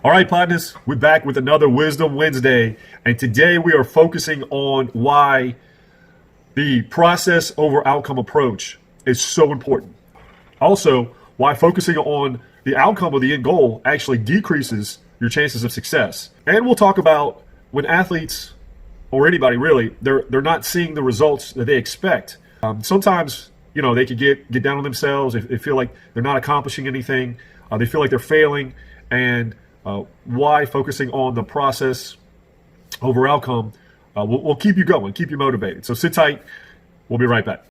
All right, partners, we're back with another Wisdom Wednesday, and today we are focusing on why the process over outcome approach is so important. Also, why focusing on the outcome of the end goal actually decreases your chances of success. And we'll talk about when athletes, or anybody really, they're not seeing the results that they expect. Sometimes, they could get down on themselves. They feel like they're not accomplishing anything. They feel like they're failing, and why focusing on the process over outcome will keep you going, keep you motivated. So sit tight. We'll be right back.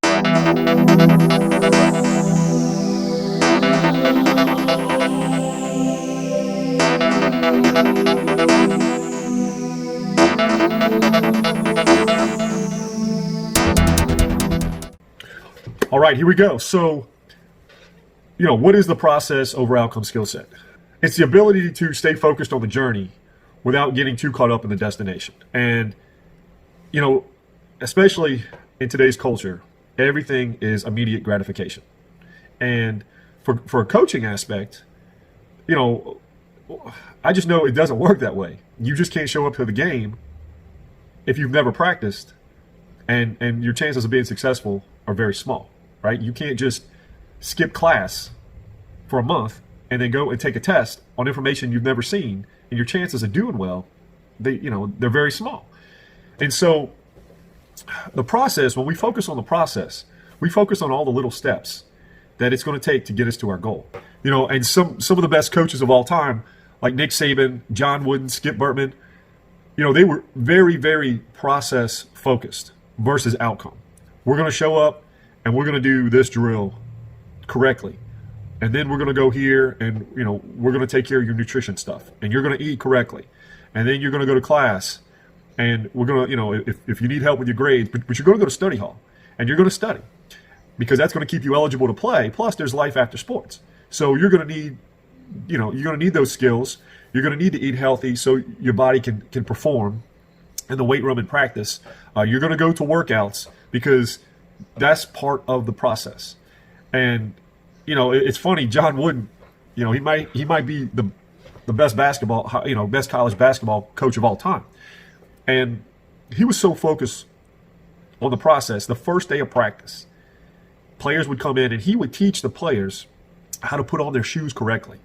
All right, here we go. So, what is the process over outcome skill set? It's the ability to stay focused on the journey without getting too caught up in the destination. And, especially in today's culture, everything is immediate gratification. And for a coaching aspect, I just know it doesn't work that way. You just can't show up to the game if you've never practiced, and your chances of being successful are very small, right? You can't just skip class for a month and then go and take a test on information you've never seen, and your chances of doing well, they're very small. And so the process, when we focus on the process, we focus on all the little steps that it's going to take to get us to our goal. And some of the best coaches of all time, like Nick Saban, John Wooden, Skip Bertman, they were very, very process focused versus outcome. We're going to show up and we're going to do this drill correctly. And then we're going to go here and, we're going to take care of your nutrition stuff, and you're going to eat correctly. And then you're going to go to class, and we're going to, if you need help with your grades, but you're going to go to study hall and you're going to study, because that's going to keep you eligible to play. Plus there's life after sports. So you're going to need, you're going to need those skills. You're going to need to eat healthy so your body can perform in the weight room and practice. You're going to go to workouts because that's part of the process. And, it's funny, John Wooden, he might be the best best college basketball coach of all time. And he was so focused on the process. The first day of practice, players would come in and he would teach the players how to put on their shoes correctly,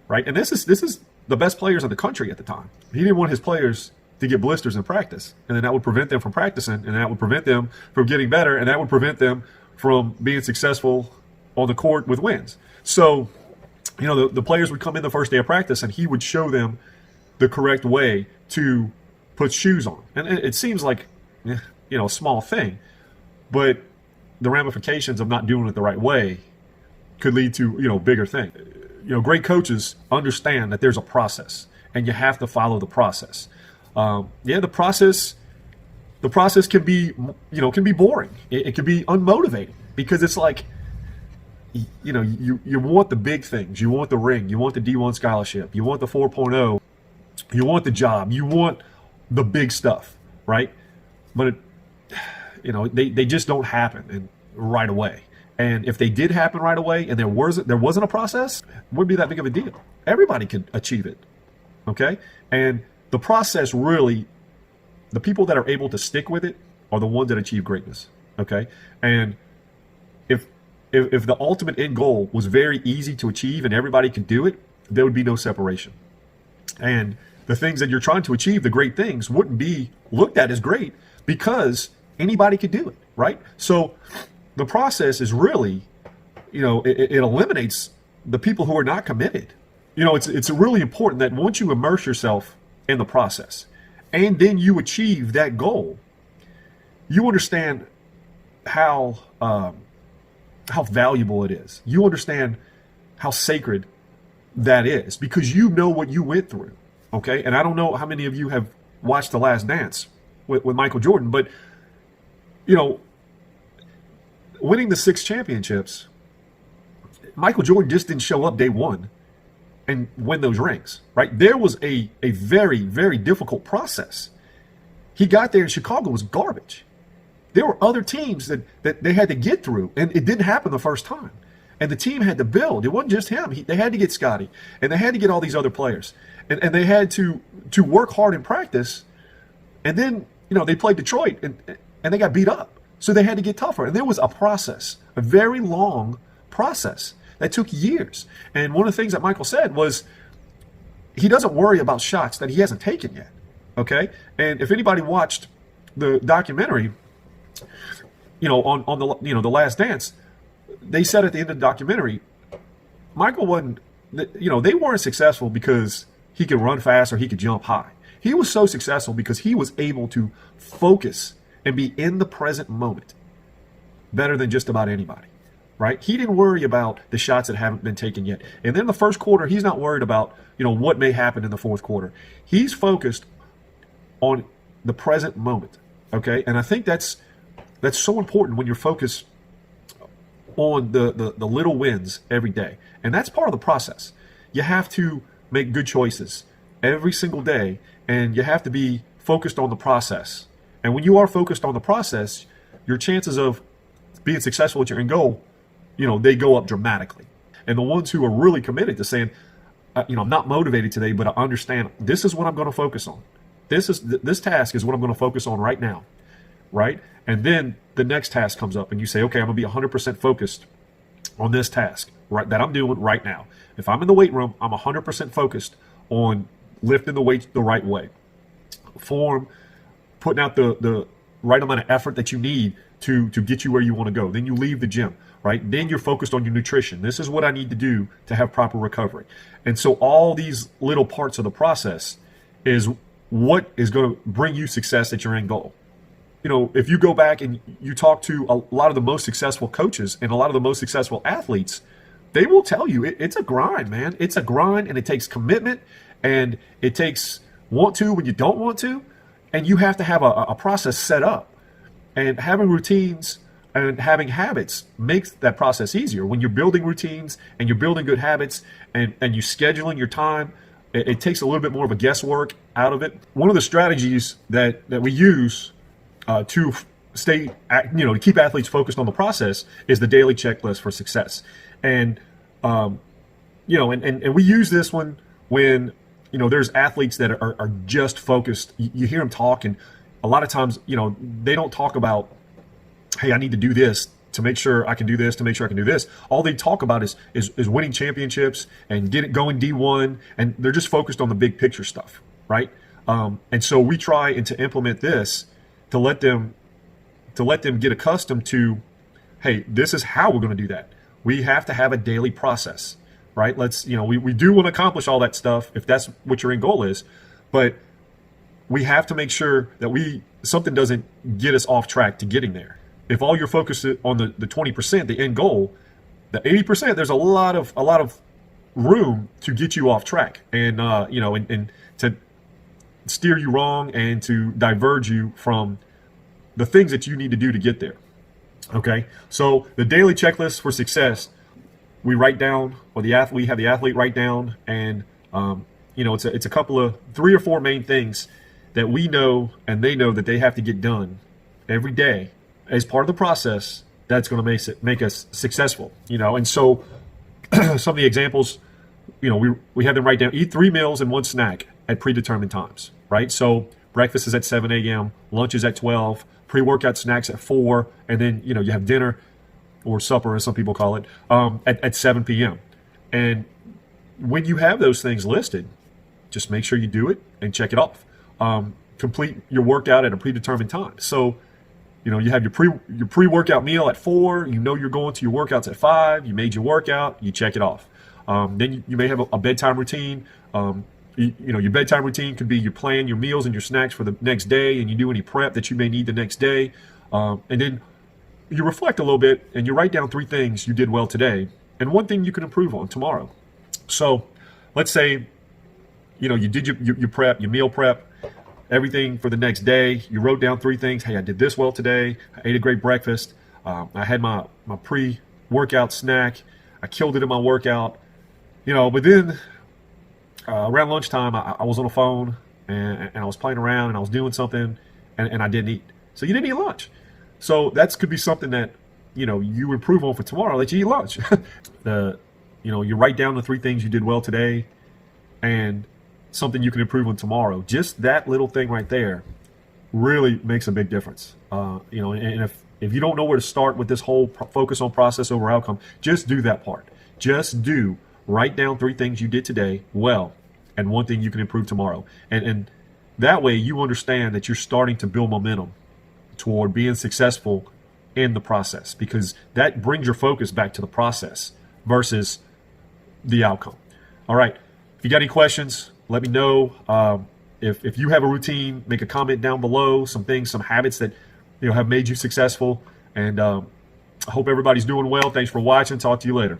right? And this is the best players in the country at the time. He didn't want his players to get blisters in practice, and then that would prevent them from practicing, and that would prevent them from getting better, and that would prevent them from being successful on the court with wins. So, the players would come in the first day of practice, and he would show them the correct way to put shoes on. And it seems like, a small thing, but the ramifications of not doing it the right way could lead to, bigger things. Great coaches understand that there's a process, and you have to follow the process. The process can be, can be boring. It can be unmotivating, because it's like, you want the big things. You want the ring. You want the D1 scholarship. You want the 4.0. You want the job. You want the big stuff, right? But they just don't happen right away. And if they did happen right away, and there wasn't a process, it wouldn't be that big of a deal. Everybody could achieve it, okay? And the process really, the people that are able to stick with it are the ones that achieve greatness, okay? And if the ultimate end goal was very easy to achieve and everybody could do it, there would be no separation. And the things that you're trying to achieve, the great things, wouldn't be looked at as great because anybody could do it, right? So the process is really, it eliminates the people who are not committed. It's really important that once you immerse yourself in the process and then you achieve that goal, you understand how valuable it is. You understand how sacred that is, because you know what you went through, okay? And I don't know how many of you have watched The Last Dance with Michael Jordan, but, winning the 6 championships, Michael Jordan just didn't show up day one and win those rings, right? There was a very, very difficult process. He got there and Chicago was garbage. There were other teams that they had to get through, and it didn't happen the first time. And the team had to build. It wasn't just him. They had to get Scotty, and they had to get all these other players, and they had to work hard in practice. And then they played Detroit, and they got beat up, so they had to get tougher. And there was a process, a very long process that took years. And one of the things that Michael said was he doesn't worry about shots that he hasn't taken yet. Okay, and if anybody watched the documentary, on the Last Dance, they said at the end of the documentary, Michael wasn't, they weren't successful because he could run fast or he could jump high. He was so successful because he was able to focus and be in the present moment better than just about anybody, right? He didn't worry about the shots that haven't been taken yet. And then the first quarter, he's not worried about, what may happen in the fourth quarter. He's focused on the present moment, okay? And I think that's so important when you're focused on the little wins every day. And that's part of the process. You have to make good choices every single day, and you have to be focused on the process. And when you are focused on the process, your chances of being successful at your end goal, they go up dramatically. And the ones who are really committed to saying, I'm not motivated today, but I understand this is what I'm going to focus on. This task is what I'm going to focus on right now, right? And then the next task comes up, and you say, okay, I'm going to be 100% focused on this task right that I'm doing right now. If I'm in the weight room, I'm 100% focused on lifting the weights the right way, form, putting out the right amount of effort that you need to get you where you want to go. Then you leave the gym, right? Then you're focused on your nutrition. This is what I need to do to have proper recovery. And so all these little parts of the process is what is going to bring you success at your end goal. If you go back and you talk to a lot of the most successful coaches and a lot of the most successful athletes, they will tell you it's a grind, man. It's a grind, and it takes commitment, and it takes want to when you don't want to, and you have to have a process set up. And having routines and having habits makes that process easier. When you're building routines and you're building good habits and you're scheduling your time, it takes a little bit more of a guesswork out of it. One of the strategies that we use to stay, to keep athletes focused on the process is the daily checklist for success. And, and we use this when there's athletes that are just focused. You hear them talk, and a lot of times, they don't talk about, hey, I need to do this to make sure I can do this, to make sure I can do this. All they talk about is winning championships and going D1, and they're just focused on the big picture stuff, right? And so we try to implement this to let them get accustomed to, hey, this is how we're going to do that. We have to have a daily process, right? We do want to accomplish all that stuff if that's what your end goal is, but we have to make sure that something doesn't get us off track to getting there. If all you're focused on the 20%, the end goal, the 80%, there's a lot of room to get you off track and to steer you wrong and to diverge you from the things that you need to do to get there. Okay, so the daily checklist for success, we write down, or we have the athlete write down, and it's a couple of 3 or 4 main things that we know and they know that they have to get done every day as part of the process that's going to make us successful. And so some of the examples, we have them write down: eat 3 meals and 1 snack at predetermined times, right? So breakfast is at 7 a.m., lunch is at 12, pre-workout snacks at 4, and then you have dinner or supper, as some people call it, at 7 p.m. And when you have those things listed, just make sure you do it and check it off. Complete your workout at a predetermined time. So, you have your pre-workout meal at 4. You're going to your workouts at 5. You made your workout. You check it off. Then you may have a bedtime routine. Your bedtime routine could be you plan your meals and your snacks for the next day, and you do any prep that you may need the next day. And then you reflect a little bit and you write down 3 things you did well today and 1 thing you can improve on tomorrow. So let's say, you did your prep, your meal prep, everything for the next day. You wrote down 3 things. Hey, I did this well today. I ate a great breakfast. I had my pre-workout snack. I killed it in my workout. But then around lunchtime, I was on the phone and I was playing around and I was doing something and I didn't eat. So you didn't eat lunch. So that could be something that you improve on for tomorrow. I'll let you eat lunch. You write down the 3 things you did well today and something you can improve on tomorrow. Just that little thing right there really makes a big difference. And if you don't know where to start with this whole focus on process over outcome, just do that part. Write down 3 things you did today well and 1 thing you can improve tomorrow. And that way you understand that you're starting to build momentum toward being successful in the process, because that brings your focus back to the process versus the outcome. All right. If you got any questions, let me know. If you have a routine, make a comment down below, some habits that have made you successful. And I hope everybody's doing well. Thanks for watching. Talk to you later.